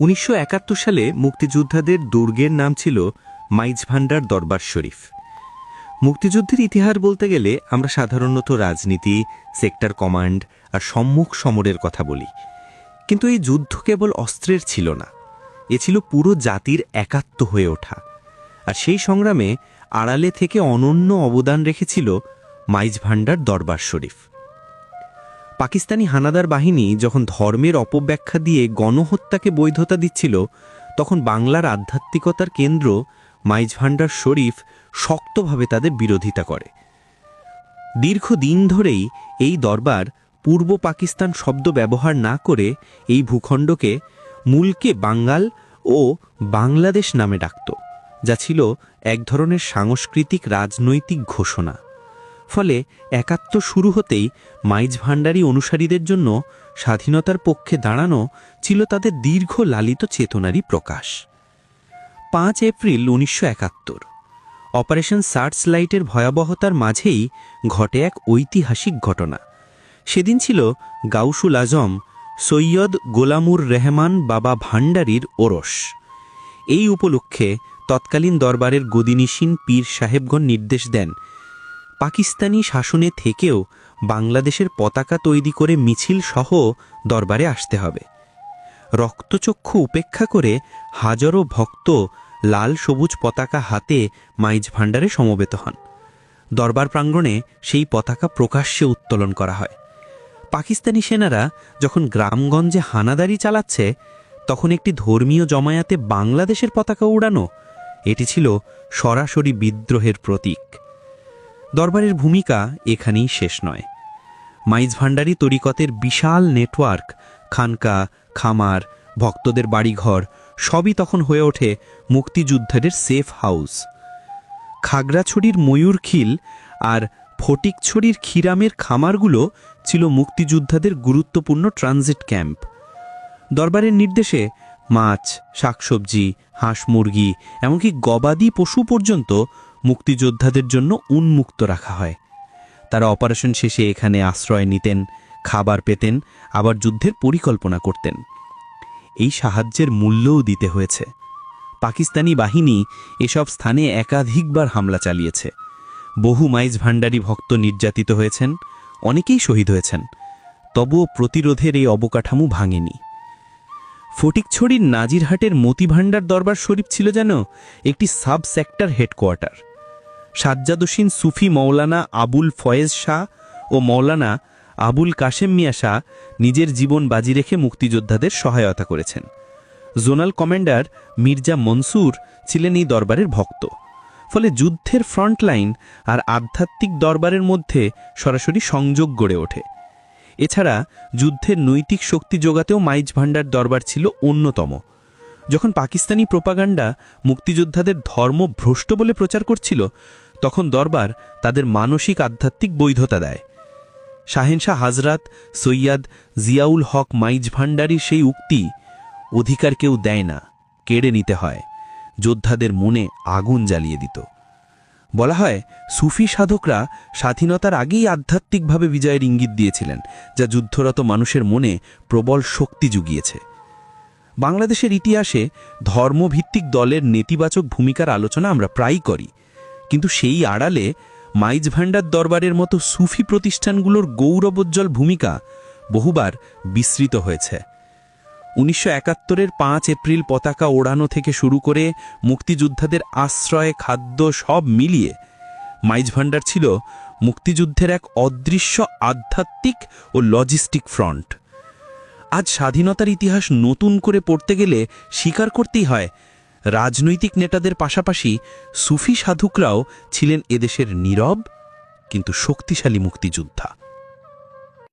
১৯৭১ সালে মুক্তিযোদ্ধাদের দুর্গের নাম ছিল মাইজভান্ডার দরবার শরীফ। মুক্তিযুদ্ধের ইতিহাস বলতে গেলে আমরা সাধারণত রাজনীতি, সেক্টর কমান্ড আর সম্মুখ সমরের কথা বলি, কিন্তু এই যুদ্ধ কেবল অস্ত্রের ছিল না, এ ছিল পুরো জাতির একাত্ম হয়ে ওঠা। আর সেই সংগ্রামে আড়ালে থেকে অনন্য অবদান রেখেছিল মাইজভান্ডার দরবার শরীফ। পাকিস্তানি হানাদার বাহিনী যখন ধর্মের অপব্যাখ্যা দিয়ে গণহত্যাকে বৈধতা দিচ্ছিল, তখন বাংলার আধ্যাত্মিকতার কেন্দ্র মাইজভান্ডার শরীফ শক্তভাবে তাদের বিরোধিতা করে। দীর্ঘদিন ধরেই এই দরবার পূর্ব পাকিস্তান শব্দ ব্যবহার না করে এই ভূখণ্ডকে মুলকে বাঙ্গাল ও বাংলাদেশ নামে ডাকত, যা ছিল এক ধরনের সাংস্কৃতিক রাজনৈতিক ঘোষণা। ফলে একাত্ম শুরু হতেই মাইজভান্ডারী অনুসারীদের জন্য স্বাধীনতার পক্ষে দাঁড়ানো ছিল তাদের দীর্ঘ লালিত চেতনারই প্রকাশ। ৫ এপ্রিল ১৯৭১ অপারেশন সার্চ লাইটের ভয়াবহতার মাঝেই ঘটে এক ঐতিহাসিক ঘটনা। সেদিন ছিল গাউসুল আজম সৈয়দ গোলামুর রহমান বাবা ভান্ডারীর ওরস। এই উপলক্ষে তৎকালীন দরবারের গদিনিসীন পীর সাহেবগণ নির্দেশ দেন, পাকিস্তানি শাসনে থেকেও বাংলাদেশের পতাকা তৈরি করে মিছিল সহ দরবারে আসতে হবে। রক্তচক্ষু উপেক্ষা করে হাজারো ভক্ত লাল সবুজ পতাকা হাতে মাইজভান্ডারে সমবেত হন। দরবার প্রাঙ্গণে সেই পতাকা প্রকাশ্যে উত্তোলন করা হয়। পাকিস্তানি সেনারা যখন গ্রামগঞ্জে হানাদারি চালাচ্ছে, তখন একটি ধর্মীয় জমায়েতে বাংলাদেশের পতাকা উড়ানো, এটি ছিল সরাসরি বিদ্রোহের প্রতীক। দরবারের ভূমিকা এখানেই শেষ নয়। মাইজভান্ডারী তরিকতের বিশাল নেটওয়ার্ক, খানকা, খামার, ভক্তদের বাড়িঘর সবই তখন হয়ে ওঠে মুক্তিযোদ্ধাদের সেফ হাউস। খাগড়াছড়ির ময়ূরখিল আর ফটিকছড়ির খিরামের খামারগুলো ছিল মুক্তিযোদ্ধাদের গুরুত্বপূর্ণ ট্রানজিট ক্যাম্প। দরবারের নির্দেশে মাছ, শাকসবজি, হাঁস মুরগি, এমনকি গবাদি পশু পর্যন্ত মুক্তিযোদ্ধাদের জন্য উন্মুক্ত রাখা হয়। তারা অপারেশন শেষে এখানে আশ্রয় নিতেন, খাবার পেতেন, আবার যুদ্ধের পরিকল্পনা করতেন। এই সাহায্যের মূল্যও দিতে হয়েছে। পাকিস্তানি বাহিনী এসব স্থানে একাধিকবার হামলা চালিয়েছে। বহু মাইজভান্ডারী ভক্ত নির্যাতিত হয়েছেন, অনেকেই শহীদ হয়েছেন। তবুও প্রতিরোধের এই অবকাঠামো ভাঙেনি। ফটিকছড়ির নাজিরহাটের মতিভান্ডার দরবার শরীফ ছিল যেন একটি সাব সেক্টর হেডকোয়ার্টার। সাজ্জাদুসীন সুফি মৌলানা আবুল ফয়েজ শাহ ও মৌলানা আবুল কাশেম মিয়া শাহ নিজের জীবন বাজি রেখে মুক্তিযোদ্ধাদের সহায়তা করেছেন। জোনাল কমান্ডার মির্জা মনসুর ছিলেন এই দরবারের ভক্ত। ফলে যুদ্ধের ফ্রন্টলাইন আর আধ্যাত্মিক দরবারের মধ্যে সরাসরি সংযোগ গড়ে ওঠে। এছাড়া যুদ্ধের নৈতিক শক্তি যোগাতেও মাইজভান্ডার দরবার ছিল অন্যতম। যখন পাকিস্তানি প্রোপাগান্ডা মুক্তিযোদ্ধাদের ধর্ম ভ্রষ্ট বলে প্রচার করছিল, তখন দরবার তাদের মানসিক আধ্যাত্মিক বৈধতা দেয়। শাহেনশাহ হাজরাত সৈয়দ জিয়াউল হক মাইজভান্ডারীর সেই উক্তি, অধিকার কেউ দেয় না, কেড়ে নিতে হয়, যোদ্ধাদের মনে আগুন জ্বালিয়ে দিত। বলা হয়, সুফি সাধকরা স্বাধীনতার আগেই আধ্যাত্মিকভাবে বিজয়ের ইঙ্গিত দিয়েছিলেন, যা যুদ্ধরত মানুষের মনে প্রবল শক্তি জুগিয়েছে। বাংলাদেশের ইতিহাসে ধর্মভিত্তিক দলের নেতিবাচক ভূমিকার আলোচনা আমরা প্রায়ই করি, কিন্তু সেই আড়ালে মাইজভান্ডার দরবারের মতো সুফি প্রতিষ্ঠানগুলোর গৌরবোজ্জ্বল ভূমিকা বহুবার বিস্মৃত হয়েছে। ১৯৭১-এর ৫ এপ্রিল পতাকা ওড়ানো থেকে শুরু করে মুক্তিযোদ্ধাদের আশ্রয়, খাদ্য সব মিলিয়ে মাইজভান্ডার ছিল মুক্তিযুদ্ধের এক অদৃশ্য আধ্যাত্মিক ও লজিস্টিক ফ্রন্ট। আজ স্বাধীনতার ইতিহাস নতুন করে পড়তে গেলে স্বীকার করতেই হয়, রাজনৈতিক নেতাদের পাশাপাশি সুফি সাধুকরাও ছিলেন এদেশের নীরব কিন্তু শক্তিশালী মুক্তিযোদ্ধা।